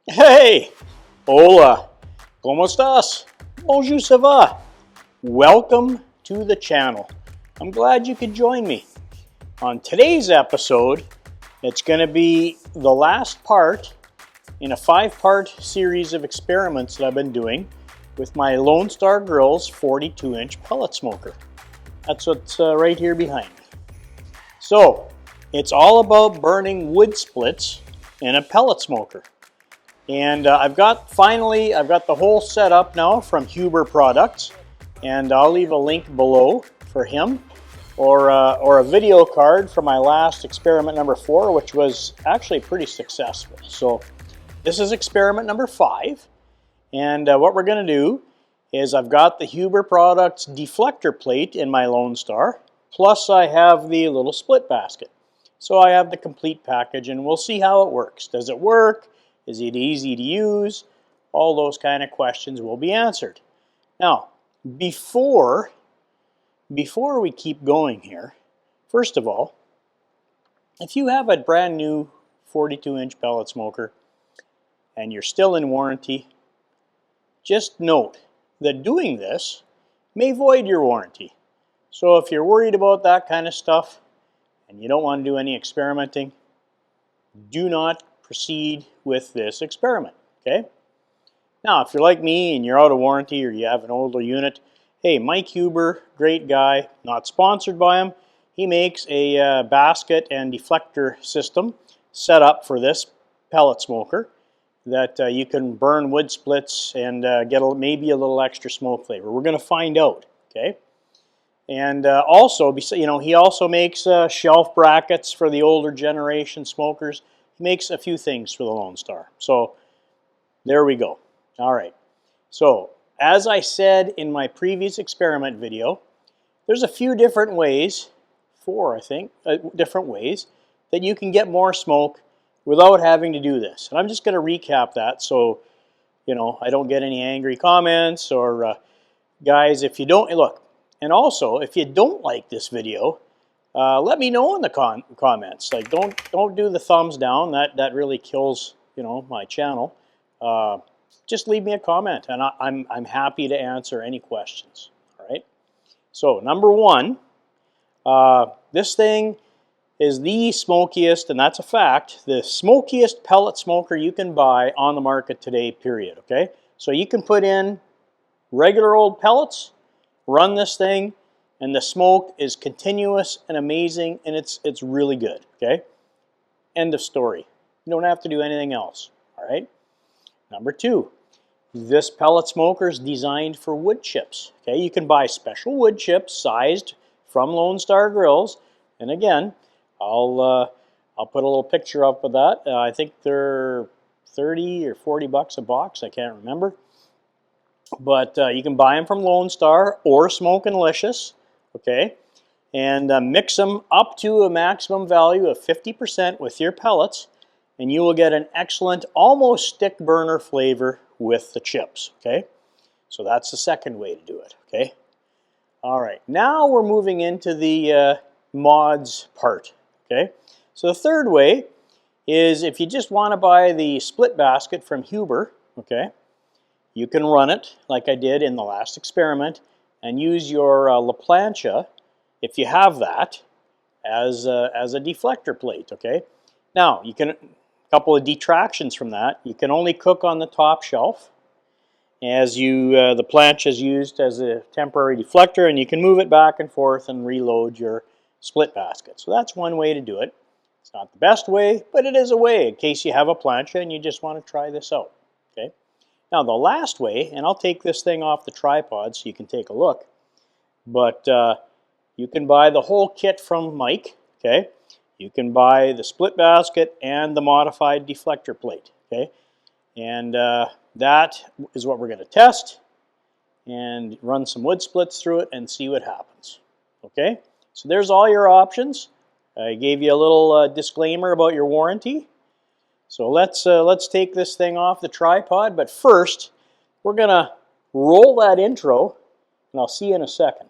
Hey! Hola! ¿Cómo estás? Bonjour, ça va? Welcome to the channel. I'm glad you could join me. On today's episode, it's going to be the last part in a 5-part series of experiments that I've been doing with my Lone Star Grillz 42-inch pellet smoker. That's what's right here behind me. So, it's all about burning wood splits in a pellet smoker. And I've got the whole setup now from Huber Products, and I'll leave a link below for him, or a video card for my last experiment number 4, which was actually pretty successful. So this is experiment number 5, and what we're going to do is I've got the Huber Products deflector plate in my Lone Star, plus I have the little split basket. So I have the complete package, and we'll see how it works. Does it work? Is it easy to use? All those kind of questions will be answered. Now, before we keep going here, first of all, if you have a brand new 42-inch pellet smoker and you're still in warranty, just note that doing this may void your warranty. So if you're worried about that kind of stuff and you don't want to do any experimenting, do not proceed with this experiment, okay? Now, if you're like me and you're out of warranty or you have an older unit, hey, Mike Huber, great guy, not sponsored by him. He makes a basket and deflector system set up for this pellet smoker that you can burn wood splits and get maybe a little extra smoke flavor. We're going to find out, okay? And also, he also makes shelf brackets for the older generation smokers. He makes a few things for the Lone Star. So there we go. All right. So as I said in my previous experiment video, there's a few different ways, 4 I think, different ways that you can get more smoke without having to do this. And I'm just going to recap that so I don't get any angry comments or guys, if you don't look. And also, if you don't like this video, let me know in the comments. Like, don't do the thumbs down. That really kills my channel. Just leave me a comment, and I'm happy to answer any questions. All right. So number 1, this thing is the smokiest, and that's a fact, the smokiest pellet smoker you can buy on the market today. Period. Okay. So you can put in regular old pellets, run this thing, and the smoke is continuous and amazing, and it's really good, okay? End of story. You don't have to do anything else, all right? Number 2, this pellet smoker is designed for wood chips, okay? You can buy special wood chips sized from Lone Star Grillz, and again, I'll put a little picture up of that. I think they're 30 or 40 bucks a box, I can't remember. But you can buy them from Lone Star or Smokin'Licious. Okay, and mix them up to a maximum value of 50% with your pellets, and you will get an excellent, almost stick burner flavor with the chips. Okay, so that's the second way to do it. Okay, all right, now we're moving into the mods part. Okay, so the third way is if you just want to buy the split basket from Huber. Okay, you can run it like I did in the last experiment and use your La Plancha, if you have that, as a deflector plate, okay? Now, a couple of detractions from that. You can only cook on the top shelf, as the plancha is used as a temporary deflector, and you can move it back and forth and reload your split basket. So that's one way to do it. It's not the best way, but it is a way in case you have a plancha and you just want to try this out, okay? Now the last way, and I'll take this thing off the tripod so you can take a look, but you can buy the whole kit from Mike, okay? You can buy the split basket and the modified deflector plate, okay? And that is what we're going to test and run some wood splits through it and see what happens, okay? So there's all your options. I gave you a little disclaimer about your warranty. So let's take this thing off the tripod, but first we're going to roll that intro, and I'll see you in a second.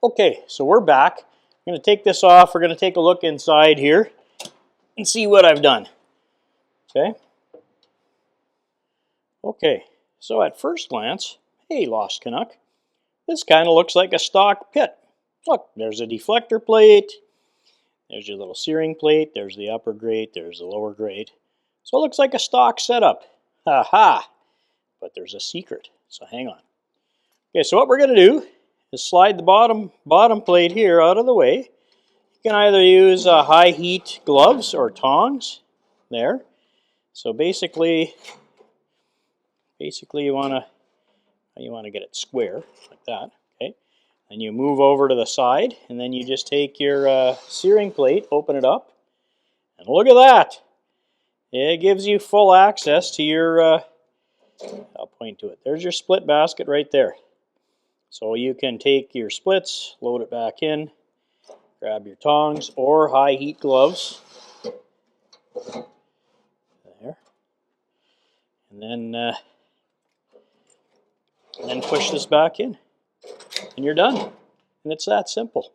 Okay, so we're back. I'm going to take this off. We're going to take a look inside here and see what I've done. Okay. Okay, so at first glance, hey, Lost Canuck, this kind of looks like a stock pit. Look, there's a deflector plate. There's your little searing plate. There's the upper grate. There's the lower grate. So it looks like a stock setup. Ha ha! But there's a secret, so hang on. Okay, so what we're going to do is slide the bottom plate here out of the way. You can either use high heat gloves or tongs there. So basically you want to get it square like that. Okay, and you move over to the side, and then you just take your searing plate, open it up, and look at that. It gives you full access to your. I'll point to it. There's your split basket right there. So you can take your splits, load it back in, grab your tongs or high heat gloves. There. And then push this back in. And you're done. And it's that simple.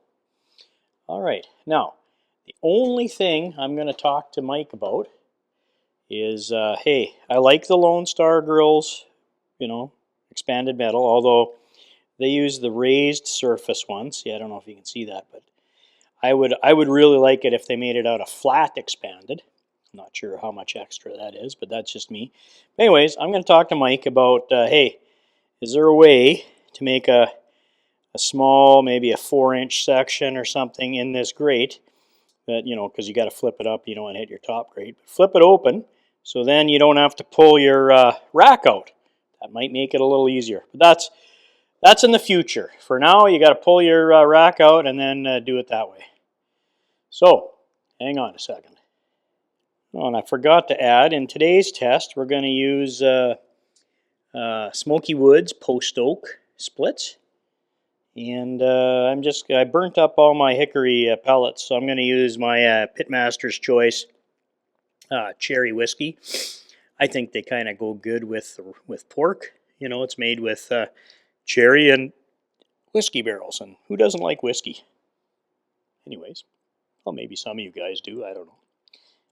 All right. Now, the only thing I'm going to talk to Mike about is, hey, I like the Lone Star Grillz, expanded metal, although they use the raised surface ones. Yeah, I don't know if you can see that, but I would really like it if they made it out of flat expanded. I'm not sure how much extra that is, but that's just me. But anyways, I'm going to talk to Mike about, hey, is there a way to make a small, maybe a 4-inch section or something in this grate that, because you got to flip it up, you don't want to hit your top grate, but flip it open so then you don't have to pull your rack out. That might make it a little easier, but that's in the future. For now, you got to pull your rack out and then do it that way. So, hang on a second. Oh, and I forgot to add, in today's test, we're going to use Smoky Woods post oak splits. And I burnt up all my hickory pellets, so I'm going to use my Pitmaster's Choice cherry whiskey. I think they kind of go good with pork. It's made with cherry and whiskey barrels, and who doesn't like whiskey? Anyways, well, maybe some of you guys do, I don't know.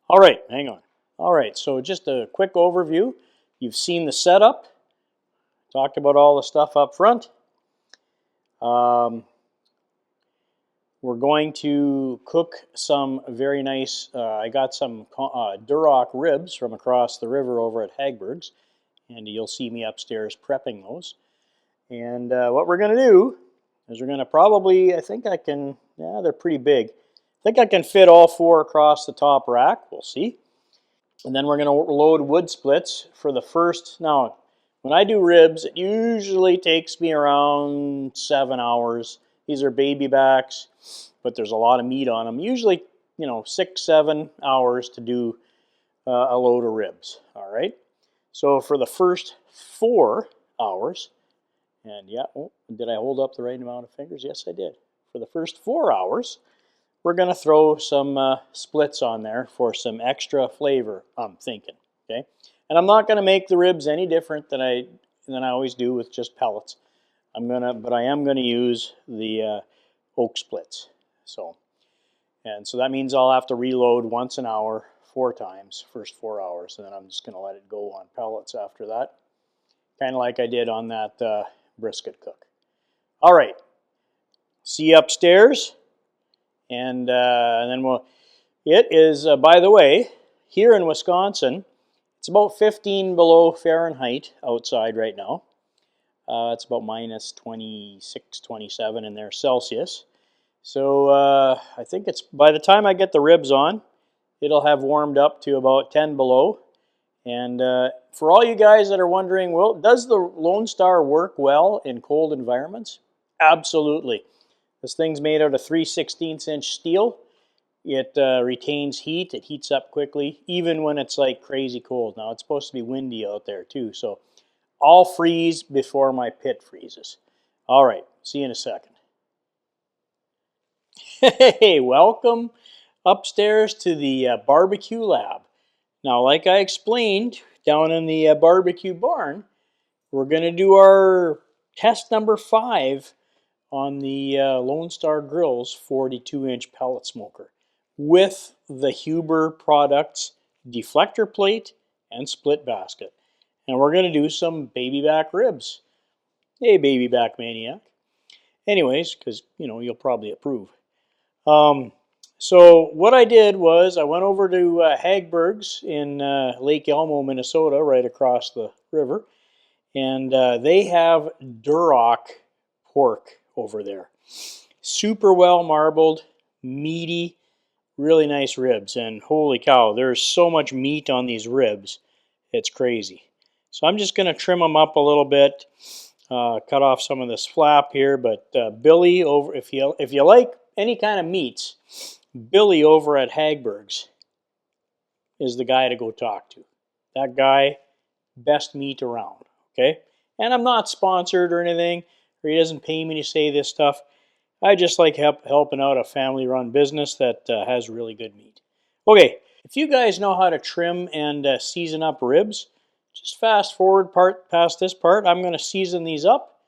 All right, hang on. All right, so just a quick overview. You've seen the setup. Talked about all the stuff up front. We're going to cook some very nice, I got some Duroc ribs from across the river over at Hagberg's, and you'll see me upstairs prepping those. And what we're going to do is we're going to probably, I think I can, yeah, they're pretty big. I think I can fit all 4 across the top rack. We'll see. And then we're going to load wood splits for the first. Now, when I do ribs, it usually takes me around 7 hours. These are baby backs, but there's a lot of meat on them. Usually, 6-7 hours to do a load of ribs. All right. So for the first 4 hours, and yeah, did I hold up the right amount of fingers? Yes, I did. For the first 4 hours, we're going to throw some splits on there for some extra flavor, I'm thinking. Okay, and I'm not going to make the ribs any different than I always do with just pellets. But I am going to use the oak splits. So that means I'll have to reload once an hour, 4 times, first 4 hours, and then I'm just going to let it go on pellets after that, kind of like I did on that brisket cook. All right, see you upstairs, and then it is, by the way, here in Wisconsin, it's about 15 below Fahrenheit outside right now. It's about minus 26, 27 in there Celsius. So I think it's, by the time I get the ribs on, it'll have warmed up to about 10 below. And for all you guys that are wondering, well, does the Lone Star work well in cold environments? Absolutely. This thing's made out of 3/16-inch steel. It retains heat. It heats up quickly, even when it's like crazy cold. Now, it's supposed to be windy out there too, so I'll freeze before my pit freezes. All right, see you in a second. Hey, welcome upstairs to the barbecue lab. Now, like I explained, down in the barbecue barn, we're going to do our test number 5 on the Lone Star Grillz 42-inch pellet smoker with the Huber Products deflector plate and split basket. And we're going to do some baby back ribs. Hey, baby back maniac. Anyways, because, you know, you'll probably approve. So what I did was I went over to Hagberg's in Lake Elmo, Minnesota, right across the river. And they have Duroc pork over there. Super well marbled, meaty, really nice ribs. And holy cow, there's so much meat on these ribs. It's crazy. So I'm just going to trim them up a little bit, cut off some of this flap here. But Billy, over if you like any kind of meats, Billy over at Hagberg's is the guy to go talk to. That guy, best meat around. Okay? And I'm not sponsored or anything, or he doesn't pay me to say this stuff. I just like helping out a family-run business that has really good meat. Okay, if you guys know how to trim and season up ribs, just fast forward past this part. I'm going to season these up.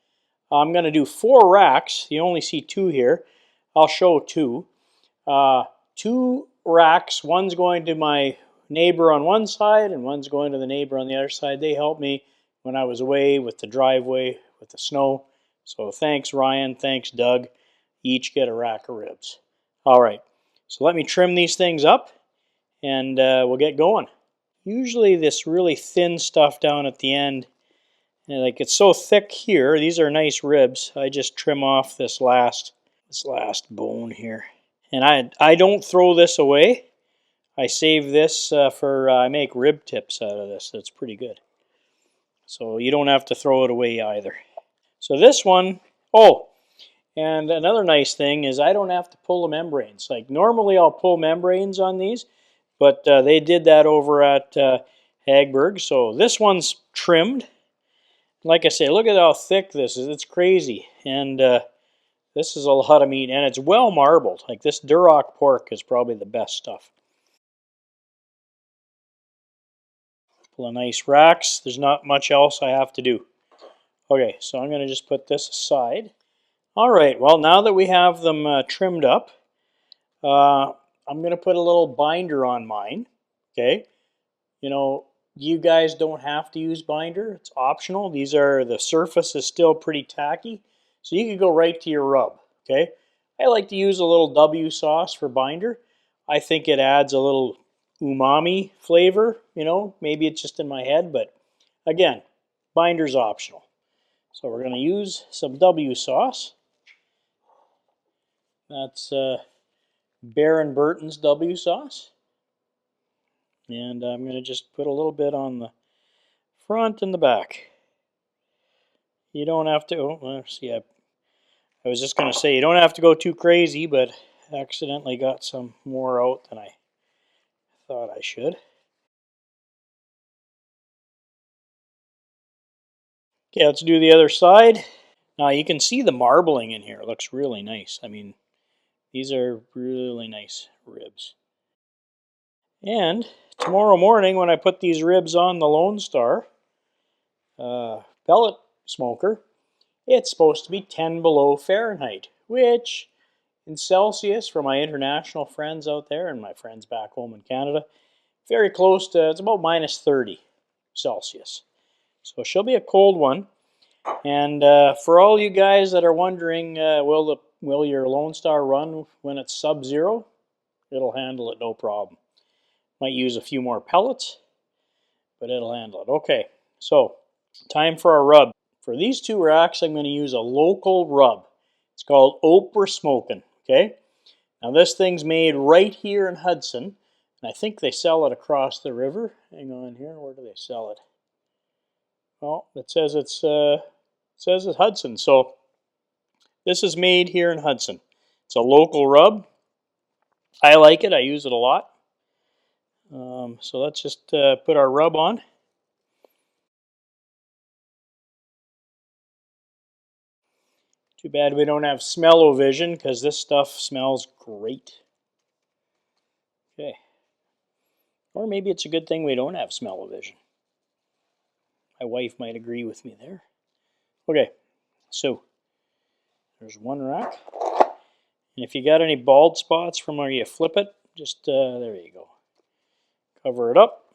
I'm going to do 4 racks. You only see 2 here. I'll show 2. 2 racks. One's going to my neighbor on one side, and one's going to the neighbor on the other side. They helped me when I was away with the driveway, with the snow. So thanks, Ryan. Thanks, Doug. Each get a rack of ribs. All right. So let me trim these things up, and we'll get going. Usually this really thin stuff down at the end, and like it's so thick here. These are nice ribs. I just trim off this last bone here. And I don't throw this away. I save this I make rib tips out of this. That's pretty good. So you don't have to throw it away either. So this one, and another nice thing is I don't have to pull the membranes. Like normally I'll pull membranes on these, but they did that over at Hagberg. So this one's trimmed. Like I say, look at how thick this is. It's crazy. And this is a lot of meat, and it's well marbled. Like this Duroc pork is probably the best stuff. Pull a nice racks. There's not much else I have to do. Okay, so I'm going to just put this aside. All right, well, now that we have them trimmed up, I'm going to put a little binder on mine. Okay, you know, you guys don't have to use binder. It's optional. The surface is still pretty tacky, so you can go right to your rub. Okay, I like to use a little W sauce for binder. I think it adds a little umami flavor, you know, maybe it's just in my head, but again, binder's optional. So we're going to use some W sauce. That's Baron Burton's W sauce. And I'm going to just put a little bit on the front and the back. You don't have to, I was just going to say you don't have to go too crazy, but I accidentally got some more out than I thought I should. Okay, let's do the other side. Now you can see the marbling in here. It looks really nice. I mean, these are really nice ribs. And tomorrow morning when I put these ribs on the Lone Star Pellet Smoker, it's supposed to be 10 below Fahrenheit, which in Celsius, for my international friends out there and my friends back home in Canada, very close to, it's about minus 30 Celsius. So she'll be a cold one. And for all you guys that are wondering, will your Lone Star run when it's sub-zero? It'll handle it no problem. Might use a few more pellets, but it'll handle it. Okay, so time for our rub. For these 2 racks, I'm going to use a local rub. It's called Oprah Smokin'. Okay, now this thing's made right here in Hudson, and I think they sell it across the river. Hang on here, where do they sell it? Well, it says it's Hudson, so this is made here in Hudson. It's a local rub. I like it. I use it a lot. So let's just put our rub on. Too bad we don't have smell-o-vision because this stuff smells great. Okay. Or maybe it's a good thing we don't have smell-o-vision. My wife might agree with me there. Okay, so There's one rack. And if you got any bald spots from where you flip it, just there you go. Cover it up.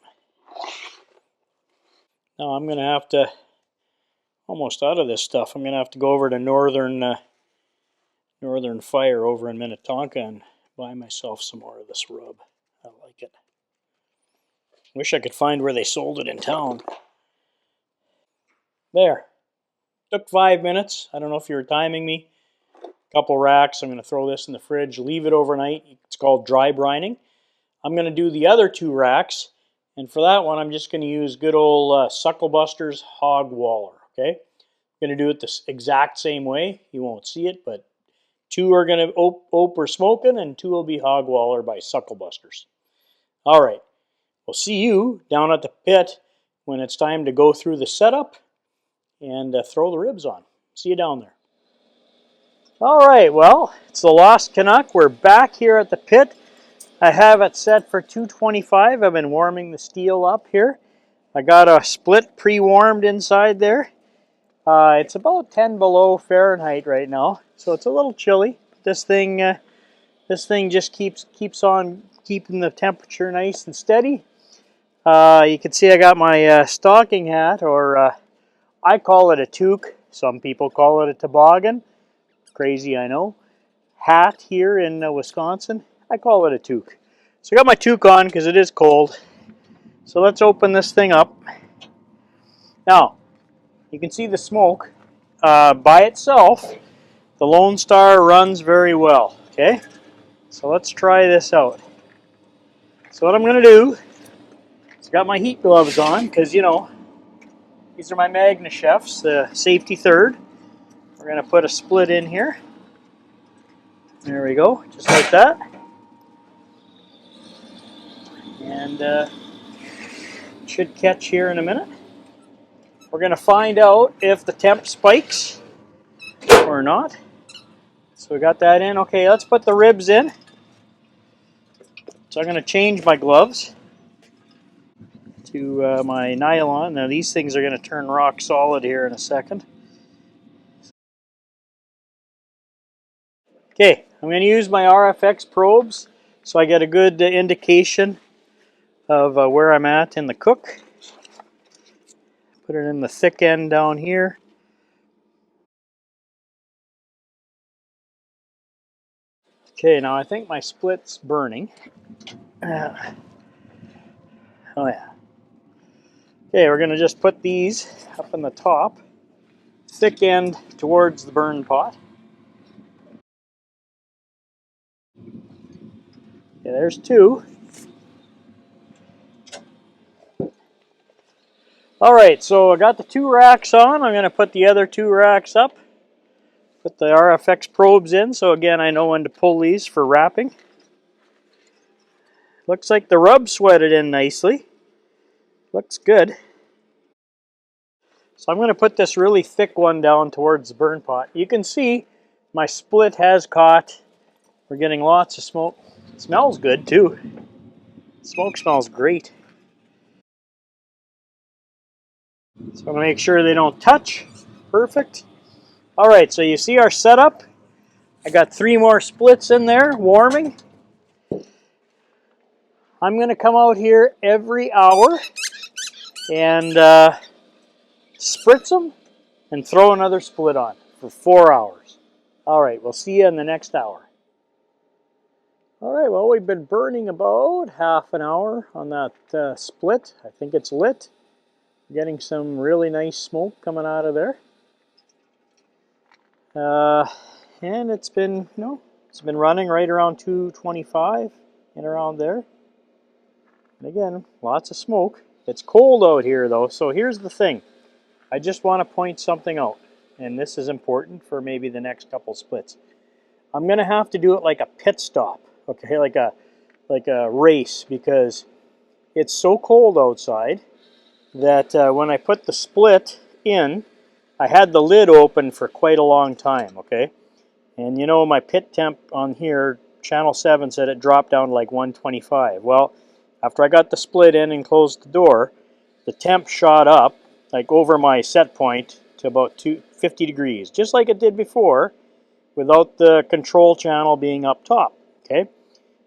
Now I'm going to have to, almost out of this stuff, I'm going to have to go over to Northern Fire over in Minnetonka and buy myself some more of this rub. I like it. Wish I could find where they sold it in town. There. Took 5 minutes. I don't know if you were timing me. Couple racks. I'm going to throw this in the fridge, leave it overnight. It's called dry brining. I'm going to do the other 2 racks, and for that one I'm just going to use good old Sucklebuster's Hog Waller. Okay, I'm going to do it the exact same way. You won't see it, but 2 are going to Oper Smoking and 2 will be Hog Waller by Sucklebuster's. All right, we'll see you down at the pit when it's time to go through the setup and throw the ribs on. See you down there. All right, well, it's the Lost Canuck. We're back here at the pit. I have it set for 225. I've been warming the steel up here. I got a split pre-warmed inside there. It's about 10 below Fahrenheit right now, so it's a little chilly. This thing just keeps on keeping the temperature nice and steady. You can see I got my stocking hat, or I call it a toque. Some people call it a toboggan. Crazy, I know. Hat here in Wisconsin. I call it a toque. So I got my toque on because it is cold. So let's open this thing up. Now, you can see the smoke. By itself, the Lone Star runs very well. Okay? So let's try this out. So what I'm going to do is I got my heat gloves on because, you know, these are my Magna Chefs, the safety third. We're going to put a split in here. There we go, just like that. And should catch here in a minute. We're going to find out if the temp spikes or not. So we got that in. Okay, let's put the ribs in. So I'm going to change my gloves to my nylon. Now these things are going to turn rock solid here in a second. Okay, I'm going to use my RFX probes so I get a good indication of where I'm at in the cook. Put it in the thick end down here. Okay, now I think my split's burning. Oh yeah. Okay, we're going to just put these up in the top, thick end towards the burn pot. Okay, there's 2. Alright, so I got the 2 racks on. I'm going to put the other 2 racks up. Put the RFX probes in, so again I know when to pull these for wrapping. Looks like the rub sweated in nicely. Looks good. So I'm going to put this really thick one down towards the burn pot. You can see my split has caught. We're getting lots of smoke. It smells good too. Smoke smells great. So I'm going to make sure they don't touch. Perfect. Alright, so you see our setup. I got 3 more splits in there warming. I'm going to come out here every hour and spritz them and throw another split on for 4 hours. Alright, we'll see you in the next hour. Alright, well, we've been burning about half an hour on that split. I think it's lit. Getting some really nice smoke coming out of there. And it's been, it's been running right around 225 and around there. And again, lots of smoke. It's cold out here though, so here's the thing. I just want to point something out, and this is important for maybe the next couple splits. I'm going to have to do it like a pit stop, okay, like a race, because it's so cold outside that when I put the split in, I had the lid open for quite a long time, okay? And you know my pit temp on here, channel 7 said it dropped down to like 125. Well, after I got the split in and closed the door, the temp shot up, like over my set point, to about 50 degrees, just like it did before. without the control channel being up top. Okay,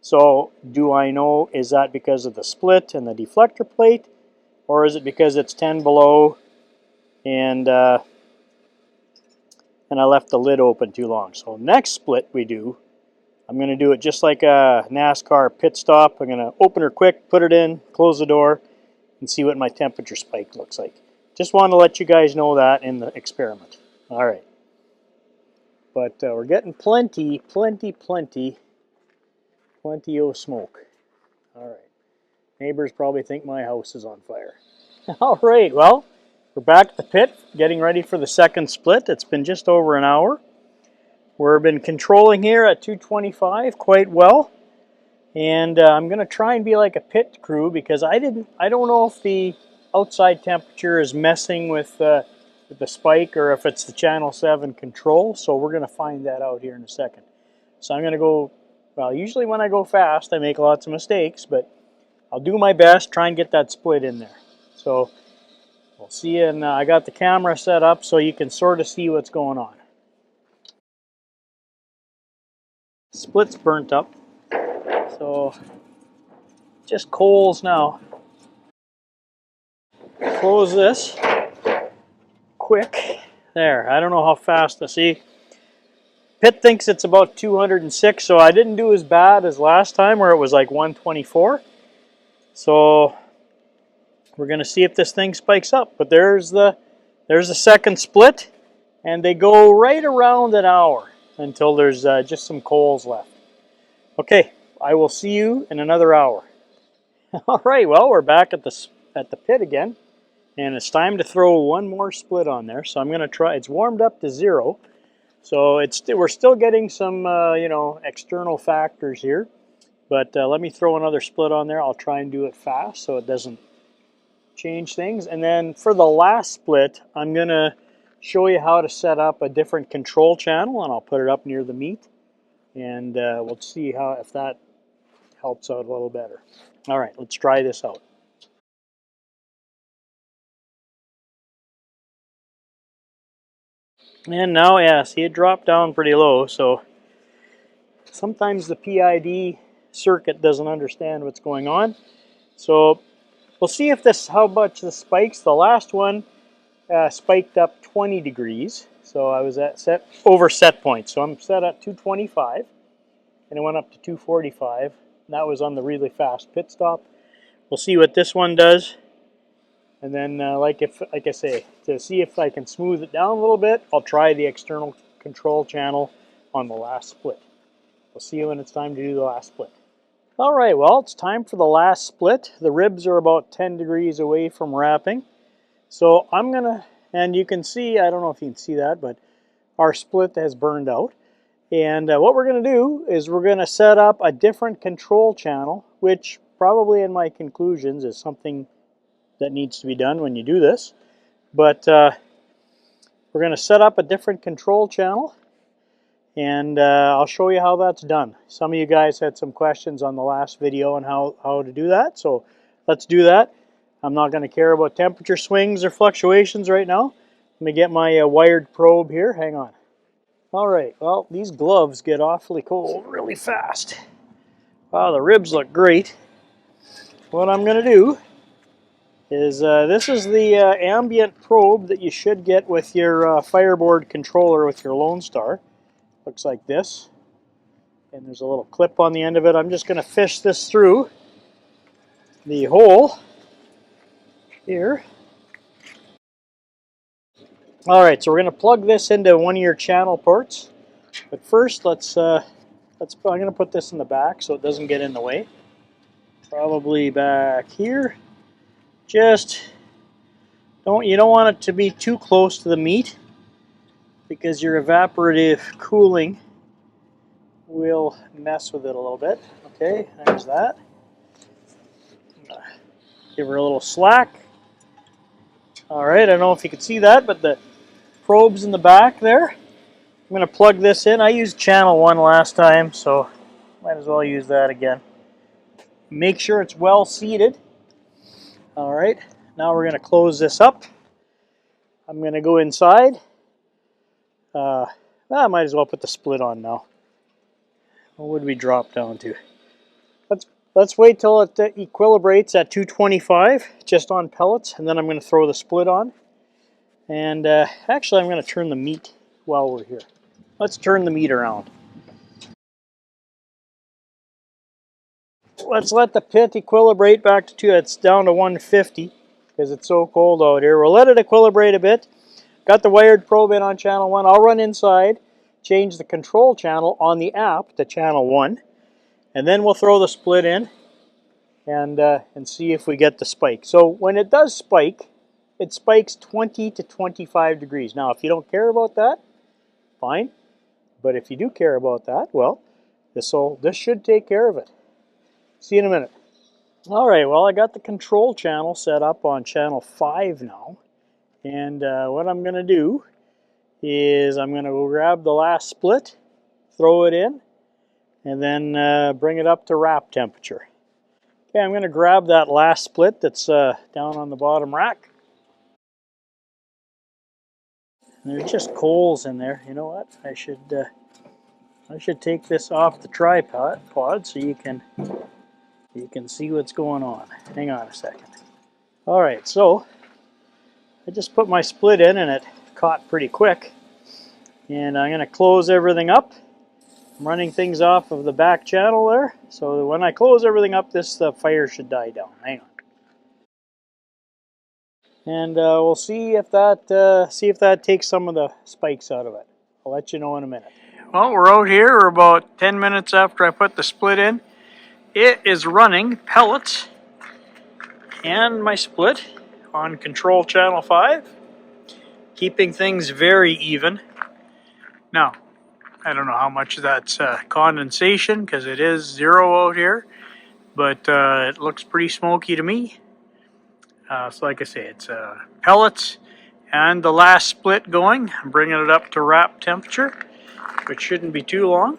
so do I know, is that because of the split and the deflector plate, or is it because it's 10 below and I left the lid open too long? So next split we do, I'm going to do it just like a NASCAR pit stop. I'm going to open her quick, put it in, close the door, and see what my temperature spike looks like. Just want to let you guys know that in the experiment. All right. But we're getting plenty of smoke. All right. Neighbors probably think my house is on fire. All right, well, we're back at the pit, getting ready for the second split. It's been just over an hour. We've been controlling here at 225 quite well. And I'm going to try and be like a pit crew because I don't know if the outside temperature is messing with the spike or if it's the channel 7 control. So we're going to find that out here in a second. So I'm going to go, well, usually when I go fast I make lots of mistakes, but I'll do my best, try and get that split in there. So we'll see, and I got the camera set up so you can sort of see what's going on. Split's burnt up, so just coals now. Close this quick. There, I don't know how fast I see. Pit thinks it's about 206, so I didn't do as bad as last time where it was like 124. So we're going to see if this thing spikes up. But there's the second split, and they go right around an hour until there's just some coals left. Okay, I will see you in another hour. All right, well, we're back at the pit again, and it's time to throw one more split on there. So I'm going to try. It's warmed up to 0, so we're still getting some external factors here. But let me throw another split on there. I'll try and do it fast so it doesn't change things. And then for the last split, I'm going to show you how to set up a different control channel, and I'll put it up near the meat, and we'll see if that helps out a little better. All right, let's try this out. And now, yeah, see, it dropped down pretty low, so sometimes the PID circuit doesn't understand what's going on. So we'll see if how much this spikes. The last one spiked up 20 degrees, so I was at over set point. So I'm set at 225, and it went up to 245. And that was on the really fast pit stop. We'll see what this one does, and then like I say, to see if I can smooth it down a little bit, I'll try the external control channel on the last split. We'll see you when it's time to do the last split. All right, well, it's time for the last split. The ribs are about 10 degrees away from wrapping. So I'm gonna, and you can see, I don't know if you can see that, but our split has burned out. And what we're gonna do is we're gonna set up a different control channel, which probably in my conclusions is something that needs to be done when you do this. But we're gonna set up a different control channel, and I'll show you how that's done. Some of you guys had some questions on the last video on how to do that, so let's do that. I'm not going to care about temperature swings or fluctuations right now. Let me get my wired probe here. Hang on. All right, well, these gloves get awfully cold really fast. Wow, the ribs look great. What I'm going to do is, this is the ambient probe that you should get with your FireBoard controller with your Lone Star. Looks like this, and there's a little clip on the end of it. I'm just going to fish this through the hole here. All right, so we're going to plug this into one of your channel ports, but first I'm going to put this in the back so it doesn't get in the way. Probably back here. Just you don't want it to be too close to the meat, because your evaporative cooling will mess with it a little bit. Okay, there's that. Give her a little slack. All right, I don't know if you can see that, but the probe's in the back there. I'm going to plug this in. I used channel 1 last time, so might as well use that again. Make sure it's well seated. All right, now we're going to close this up. I'm going to go inside. I might as well put the split on now. What would we drop down to? Let's wait till it equilibrates at 225 just on pellets, and then I'm going to throw the split on. And actually, I'm going to turn the meat while we're here. Let's turn the meat around. Let's let the pit equilibrate back to 2. It's down to 150 because it's so cold out here. We'll let it equilibrate a bit. Got the wired probe in on channel 1. I'll run inside, change the control channel on the app to channel 1, and then we'll throw the split in and see if we get the spike. So when it does spike, it spikes 20 to 25 degrees. Now, if you don't care about that, fine. But if you do care about that, well, this should take care of it. See you in a minute. All right, well, I got the control channel set up on channel 5 now. And what I'm going to do is I'm going to go grab the last split, throw it in, and then bring it up to wrap temperature. Okay, I'm going to grab that last split that's down on the bottom rack. And there's just coals in there. You know what? I should take this off the tripod so you can see what's going on. Hang on a second. All right, so I just put my split in and it caught pretty quick. And I'm going to close everything up. I'm running things off of the back channel there, so when I close everything up, this fire should die down. Hang on. And we'll see if that takes some of the spikes out of it. I'll let you know in a minute. Well, we're out here. We're about 10 minutes after I put the split in. It is running pellets and my split on control channel 5, keeping things very even. Now, I don't know how much of that's condensation because it is 0 out here, but it looks pretty smoky to me. So like I say, it's pellets and the last split going. I'm bringing it up to wrap temperature, which shouldn't be too long.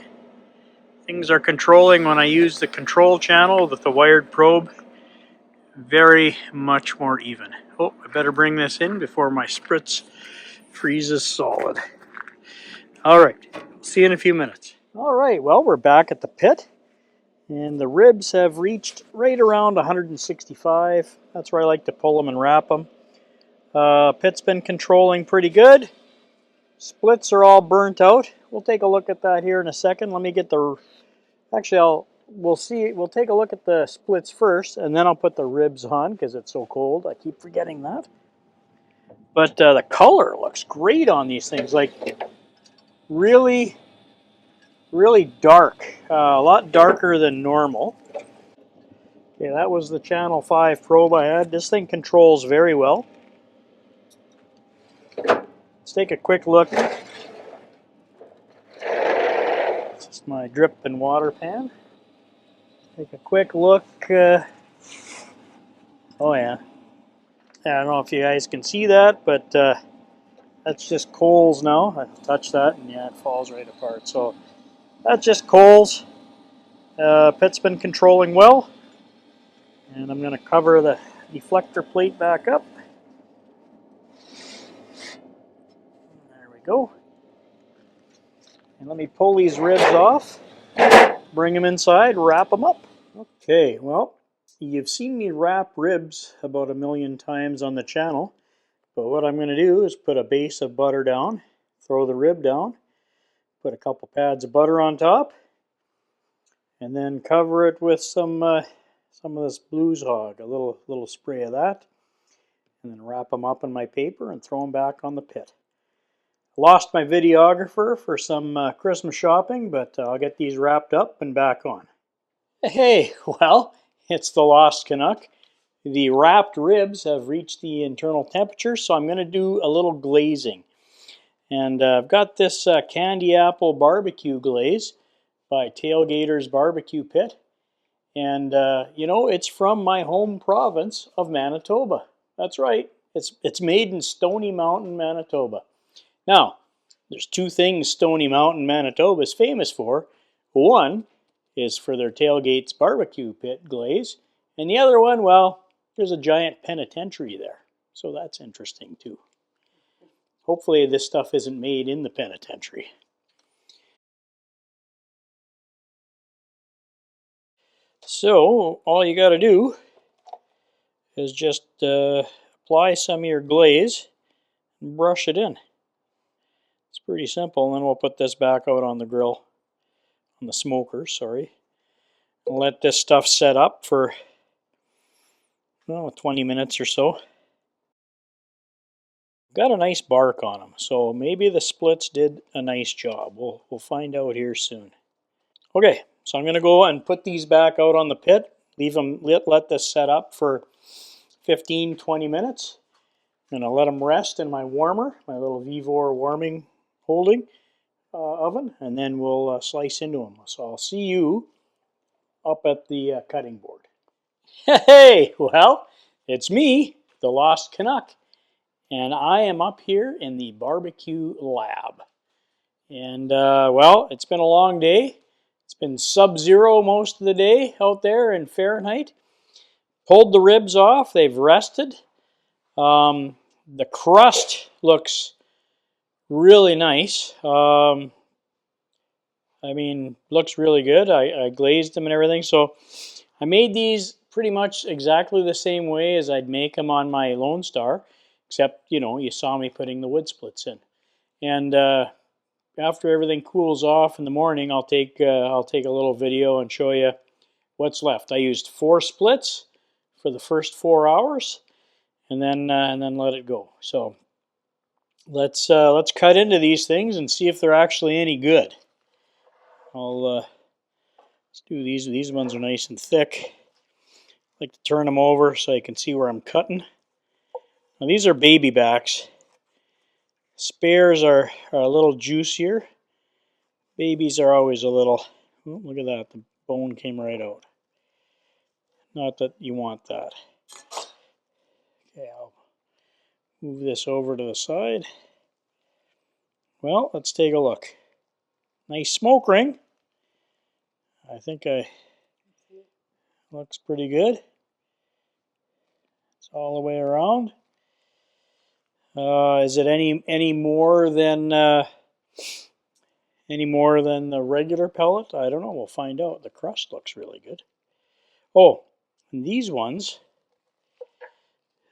Things are controlling when I use the control channel with the wired probe very much more even. Oh, I better bring this in before my spritz freezes solid. All right, see you in a few minutes. All right, well, we're back at the pit, and the ribs have reached right around 165. That's where I like to pull them and wrap them. Pit's been controlling pretty good. Splits are all burnt out. We'll take a look at that here in a second. Let me get the... Actually, we'll take a look at the splits first, and then I'll put the ribs on because it's so cold. I keep forgetting that. But the color looks great on these things. Like, really dark, a lot darker than normal. Okay, that was the channel 5 probe I had. This thing controls very well. Let's take a quick look. This is my drip and water pan. Take a quick look. Oh yeah. I don't know if you guys can see that, but that's just coals now. I touch that and yeah, it falls right apart. So that's just coals. Pit's been controlling well. And I'm going to cover the deflector plate back up. There we go. And let me pull these ribs off, bring them inside, wrap them up. Okay, well, you've seen me wrap ribs about 1,000,000 times on the channel. But what I'm going to do is put a base of butter down, throw the rib down, put a couple pads of butter on top, and then cover it with some of this Blues Hog, a little spray of that, and then wrap them up in my paper and throw them back on the pit. Lost my videographer for some Christmas shopping, but I'll get these wrapped up and back on. Hey, well, it's the Lost Canuck. The wrapped ribs have reached the internal temperature, so I'm going to do a little glazing. And I've got this candy apple barbecue glaze by Tailgater's Barbecue Pit. And, you know, it's from my home province of Manitoba. That's right. It's made in Stony Mountain, Manitoba. Now, there's two things Stony Mountain, Manitoba is famous for. One is for their Tailgate's Barbecue Pit glaze. And the other one, well, there's a giant penitentiary there. So that's interesting, too. Hopefully this stuff isn't made in the penitentiary. So all you got to do is just apply some of your glaze and brush it in. It's pretty simple. And then we'll put this back out on the grill, on the smoker, sorry. And let this stuff set up for 20 minutes or so. Got a nice bark on them, so maybe the splits did a nice job. We'll find out here soon. Okay, so I'm going to go and put these back out on the pit. Leave them, let this set up for 15-20 minutes. I'm going to let them rest in my warmer, my little Vevor warming holding oven, and then we'll slice into them. So I'll see you up at the cutting board. Hey, well, it's me, the Lost Canuck. And I am up here in the barbecue lab. And, well, it's been a long day. It's been sub-zero most of the day out there in Fahrenheit. Pulled the ribs off. They've rested. The crust looks really nice. I mean, looks really good. I glazed them and everything. So I made these pretty much exactly the same way as I'd make them on my Lone Star. Except, you know, you saw me putting the wood splits in. And after everything cools off in the morning, I'll take a little video and show you what's left. I used 4 splits for the first 4 hours, and then let it go. So let's cut into these things and see if they're actually any good. Let's do these. These ones are nice and thick. I like to turn them over so I can see where I'm cutting. Now these are baby backs. Spares are a little juicier. Babies are always a little, oh, look at that, the bone came right out. Not that you want that. Okay, I'll move this over to the side. Well, let's take a look. Nice smoke ring. I think looks pretty good. It's all the way around. Is it any more than the regular pellet? I don't know. We'll find out. The crust looks really good. Oh, and these ones,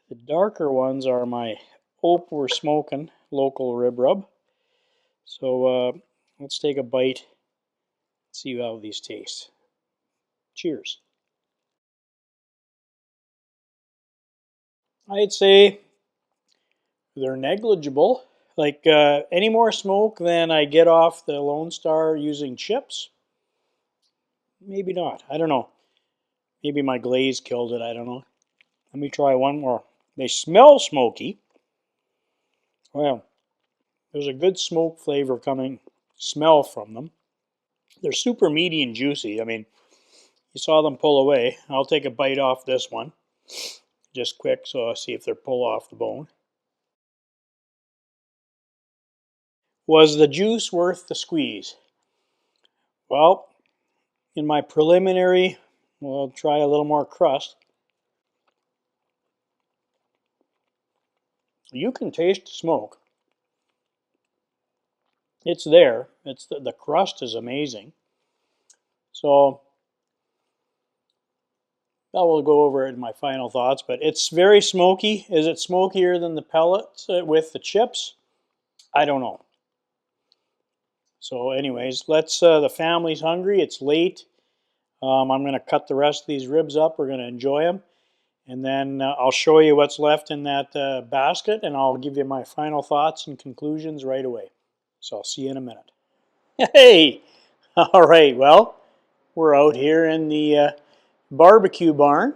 the darker ones are my Oak We're Smoking local rib rub. So let's take a bite. See how these taste. Cheers. I'd say they're negligible. Like any more smoke than I get off the Lone Star using chips? Maybe not. I don't know. Maybe my glaze killed it. I don't know. Let me try one more. They smell smoky. Well, there's a good smoke flavor smell from them. They're super meaty and juicy. I mean, you saw them pull away. I'll take a bite off this one. Just quick, so I'll see if they're pull off the bone. Was the juice worth the squeeze? Well, in my preliminary, we'll try a little more crust. You can taste the smoke. It's there. It's the crust is amazing. So I will go over it in my final thoughts, but it's very smoky. Is it smokier than the pellets with the chips? I don't know. So anyways, the family's hungry. It's late. I'm going to cut the rest of these ribs up. We're going to enjoy them. And then I'll show you what's left in that basket, and I'll give you my final thoughts and conclusions right away. So I'll see you in a minute. Hey! All right, well, we're out here in the barbecue barn.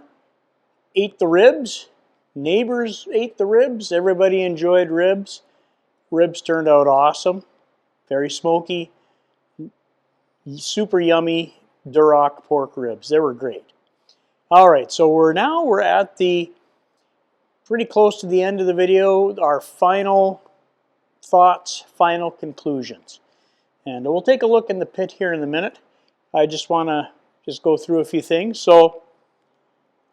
Ate the ribs. Neighbors ate the ribs. Everybody enjoyed ribs. Ribs turned out awesome. Very smoky. Super yummy Duroc pork ribs. They were great. All right, so we're at the pretty close to the end of the video. Our final thoughts, final conclusions. And we'll take a look in the pit here in a minute. I just want to go through a few things. So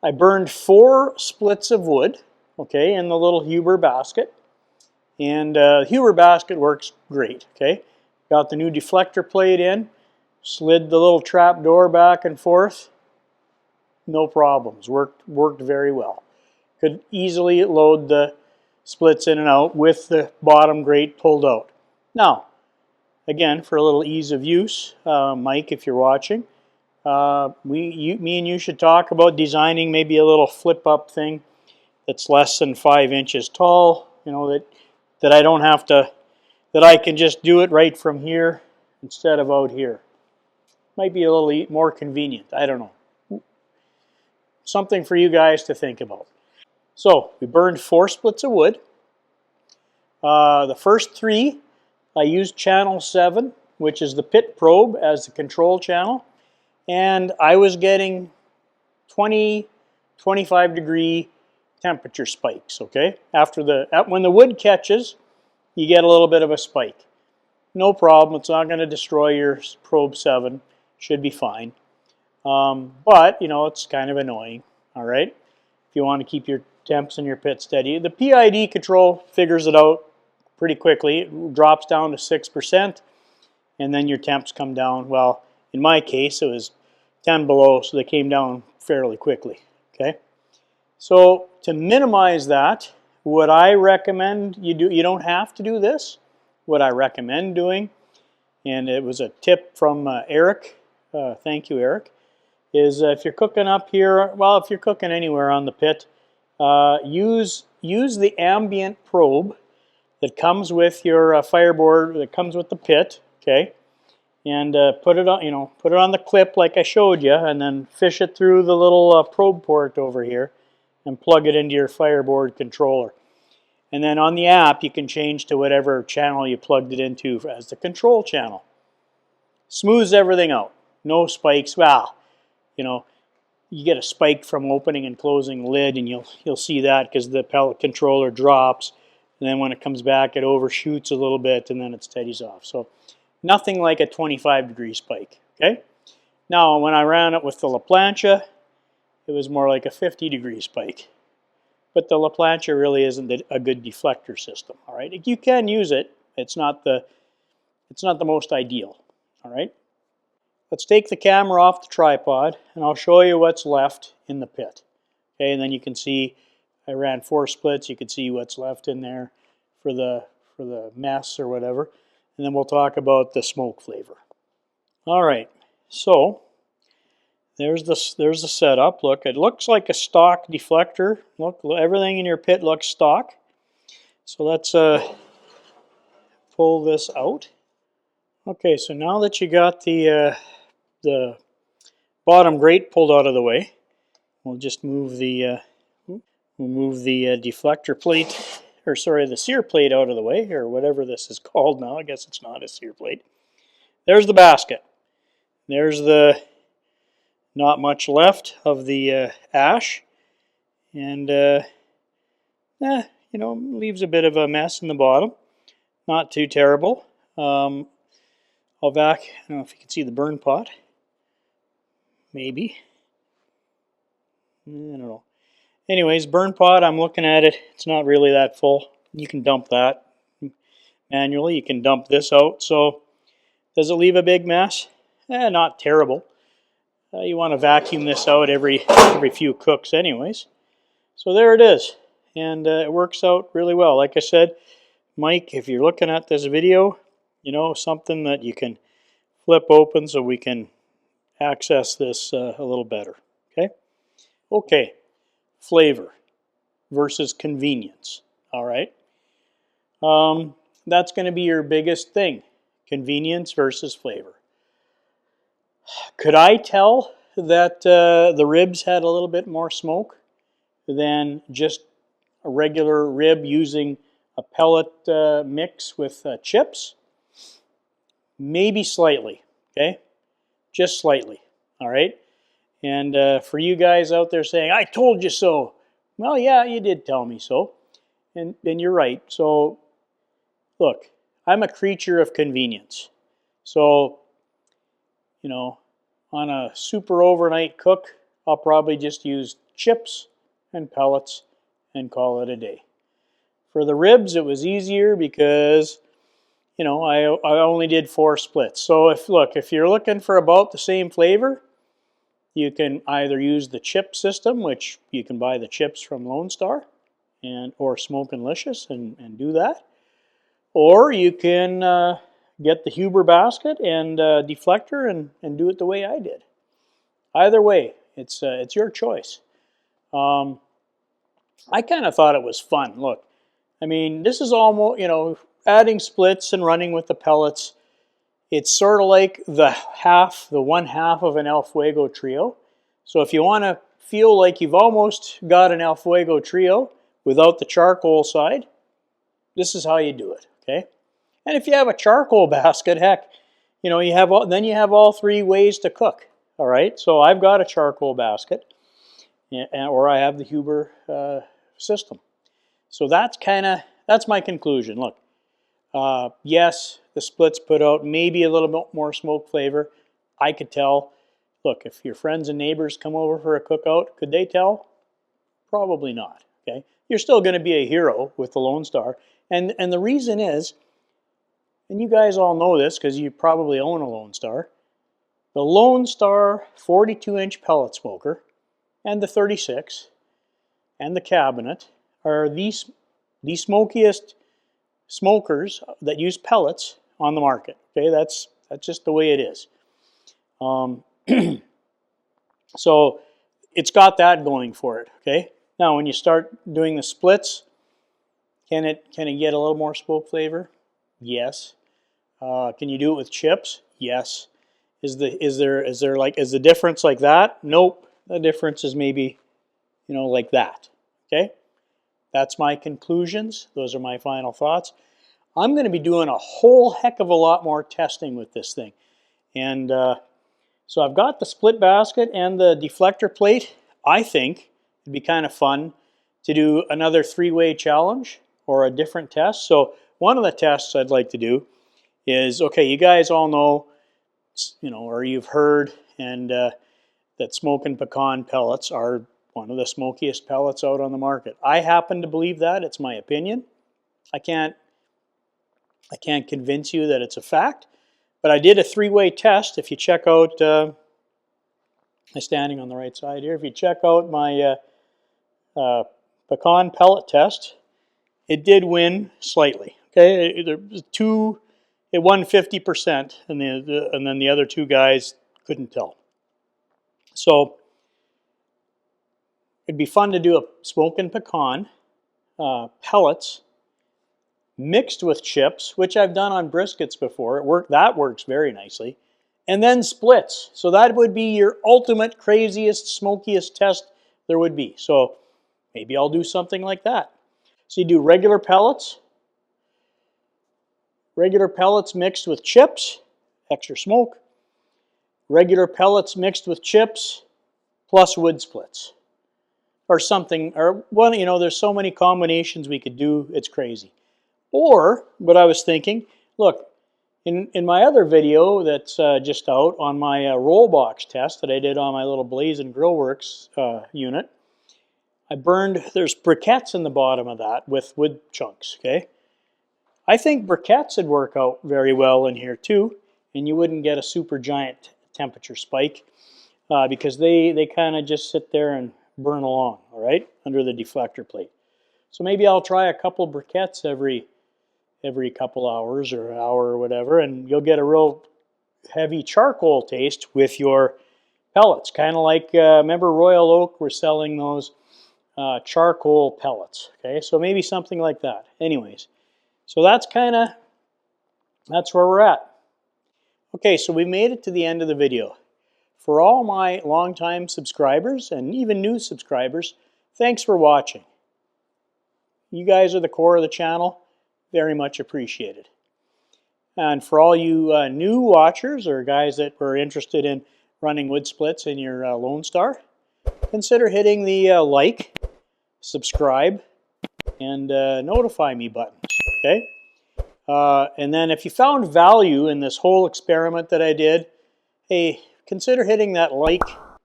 I burned 4 splits of wood, okay, in the little Huber basket. And Huber basket works great, okay. Got the new deflector plate in, slid the little trap door back and forth. no problems. Worked very well. Could easily load the splits in and out with the bottom grate pulled out. Now, again, for a little ease of use, Mike, if you're watching, me and you should talk about designing maybe a little flip-up thing that's less than 5 inches tall. You know, that I don't have to, that I can just do it right from here instead of out here. Might be a little more convenient. I don't know. Something for you guys to think about. So we burned 4 splits of wood. The first 3, I used channel 7, which is the pit probe, as the control channel. And I was getting 20, 25 degree temperature spikes, okay? When the wood catches, you get a little bit of a spike. No problem, it's not going to destroy your probe 7. Should be fine. But, you know, it's kind of annoying, all right? If you want to keep your temps in your pit steady. The PID control figures it out pretty quickly. It drops down to 6%, and then your temps come down. Well, in my case, it was 10 below, so they came down fairly quickly, okay? So to minimize that, what I recommend you do, you don't have to do this. What I recommend doing, and it was a tip from Eric, thank you, Eric, is if you're cooking up here, well, if you're cooking anywhere on the pit, use the ambient probe that comes with your FireBoard, that comes with the pit, okay, and put it on the clip like I showed you, and then fish it through the little probe port over here, and plug it into your FireBoard controller. And then on the app, you can change to whatever channel you plugged it into as the control channel. Smooths everything out. No spikes. Well, you know, you get a spike from opening and closing the lid, and you'll see that because the pellet controller drops, and then when it comes back, it overshoots a little bit, and then it steadies off. So nothing like a 25 degree spike, okay? Now, when I ran it with the La Plancha, it was more like a 50 degree spike. But the La Plancha really isn't a good deflector system, all right? You can use it. It's not the most ideal, all right? Let's take the camera off the tripod, and I'll show you what's left in the pit. Okay, and then you can see I ran 4 splits. You can see what's left in there for the mess or whatever. And then we'll talk about the smoke flavor. All right, so there's the setup. Look, it looks like a stock deflector. Look, everything in your pit looks stock. So let's pull this out. Okay, so now that you got the bottom grate pulled out of the way, we'll just move the deflector plate, or sorry, the sear plate out of the way, or whatever this is called now. I guess it's not a sear plate. There's the basket. There's the not much left of the ash, and you know, leaves a bit of a mess in the bottom. Not too terrible. I don't know if you can see the burn pot. Maybe. I don't know. Anyways, burn pot, I'm looking at it. It's not really that full. You can dump that manually. You can dump this out. So, does it leave a big mess? Not terrible. You want to vacuum this out every few cooks anyways. So there it is. And it works out really well. Like I said, Mike, if you're looking at this video, you know, something that you can flip open so we can access this a little better. Okay? Okay. Flavor versus convenience. All right? That's going to be your biggest thing. Convenience versus flavor. Could I tell that the ribs had a little bit more smoke than just a regular rib using a pellet mix with chips? Maybe slightly, okay? Just slightly, all right? And for you guys out there saying, I told you so. Well, yeah, you did tell me so. And you're right. So, look, I'm a creature of convenience. So, you know, on a super overnight cook, I'll probably just use chips and pellets and call it a day. For the ribs, it was easier because, you know, I only did 4 splits. So if you're looking for about the same flavor, You can either use the chip system, which you can buy the chips from Lone Star, or Smokin'Licious and do that. Or you can get the Huber basket and deflector and do it the way I did. Either way, it's your choice. I kind of thought it was fun. Look, I mean, this is almost, you know, adding splits and running with the pellets. It's sort of like the one half of an El Fuego trio. So if you want to feel like you've almost got an El Fuego trio without the charcoal side, this is how you do it, okay? And if you have a charcoal basket, heck, you know, then you have all three ways to cook, all right? So I've got a charcoal basket, or I have the Huber system. So that's my conclusion. Look, yes, the splits put out maybe a little bit more smoke flavor. I could tell. Look, if your friends and neighbors come over for a cookout, could they tell? Probably not, okay? You're still going to be a hero with the Lone Star. And the reason is, and you guys all know this because you probably own a Lone Star, the Lone Star 42-inch pellet smoker and the 36 and the cabinet are the smokiest smokers that use pellets on the market. Okay, that's just the way it is. So it's got that going for it. Okay. Now, when you start doing the splits, can it get a little more smoke flavor? Yes. Can you do it with chips? Yes. Is the difference like that? Nope. The difference is maybe, you know, like that. Okay. That's my conclusions. Those are my final thoughts. I'm going to be doing a whole heck of a lot more testing with this thing. And so I've got the split basket and the deflector plate. I think it'd be kind of fun to do another three-way challenge or a different test. So one of the tests I'd like to do is, okay, you guys all know, you know, or you've heard that smoking pecan pellets are one of the smokiest pellets out on the market. I happen to believe that. It's my opinion. I can't convince you that it's a fact, but I did a three-way test. If you check out, I'm standing on the right side here. If you check out my pecan pellet test, it did win slightly. Okay, it won 50%, and then the other two guys couldn't tell. So it'd be fun to do a smoking pecan pellets mixed with chips, which I've done on briskets before. That works very nicely. And then splits. So that would be your ultimate, craziest, smokiest test there would be. So maybe I'll do something like that. So you do regular pellets mixed with chips, extra smoke. Regular pellets mixed with chips plus wood splits. Or something, or one, you know, there's so many combinations we could do, it's crazy. Or, what I was thinking, look, in my other video that's just out on my roll box test that I did on my little Blaze and Grillworks unit, there's briquettes in the bottom of that with wood chunks, okay? I think briquettes would work out very well in here too, and you wouldn't get a super giant temperature spike because they kind of just sit there and burn along, all right, under the deflector plate. So maybe I'll try a couple briquettes every couple hours or an hour or whatever, and you'll get a real heavy charcoal taste with your pellets. Kind of like, remember Royal Oak were selling those charcoal pellets, okay? So maybe something like that. Anyways, so that's where we're at. Okay, so we made it to the end of the video. For all my longtime subscribers and even new subscribers, thanks for watching. You guys are the core of the channel. Very much appreciated. And for all you new watchers or guys that were interested in running wood splits in your Lone Star, consider hitting the like, subscribe, and notify me buttons, okay? And then if you found value in this whole experiment that I did, hey, consider hitting that like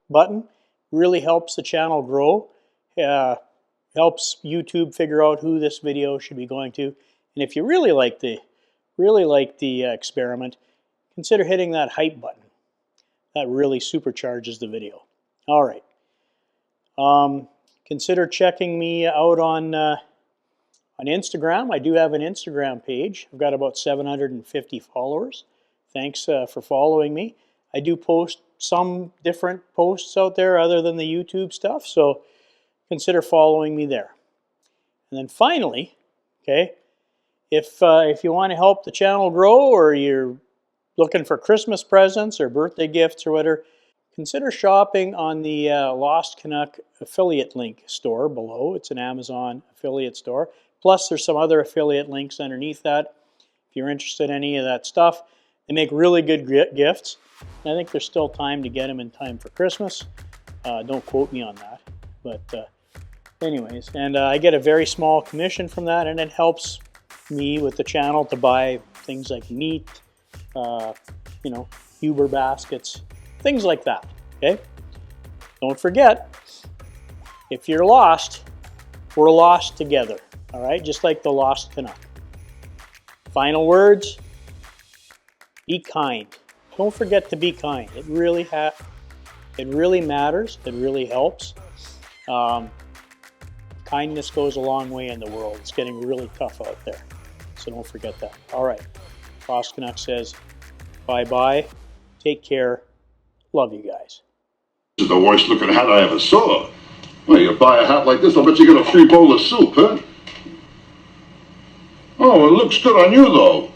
button. Really helps the channel grow. Helps YouTube figure out who this video should be going to. And if you really like the experiment, consider hitting that hype button. That really supercharges the video. All right. Consider checking me out on Instagram. I do have an Instagram page. I've got about 750 followers. Thanks for following me. I do post some different posts out there other than the YouTube stuff, so consider following me there. And then finally, okay, if you want to help the channel grow, or you're looking for Christmas presents or birthday gifts or whatever, consider shopping on the Lost Canuck affiliate link store below. It's an Amazon affiliate store. Plus, there's some other affiliate links underneath that. If you're interested in any of that stuff, they make really good gifts. I think there's still time to get them in time for Christmas. Don't quote me on that. But anyways, and I get a very small commission from that, and it helps me with the channel to buy things like meat, you know, Huber baskets, things like that, okay? Don't forget, if you're lost, we're lost together, all right? Just like the Lost Canuck. Final words, be kind. Don't forget to be kind. It really matters. It really helps. Kindness goes a long way in the world. It's getting really tough out there, so don't forget that. All right, Lost Canuck says bye-bye. Take care. Love you guys. This is the worst looking hat I ever saw. Well, you buy a hat like this, I'll bet you get a free bowl of soup, huh? Oh, it looks good on you, though.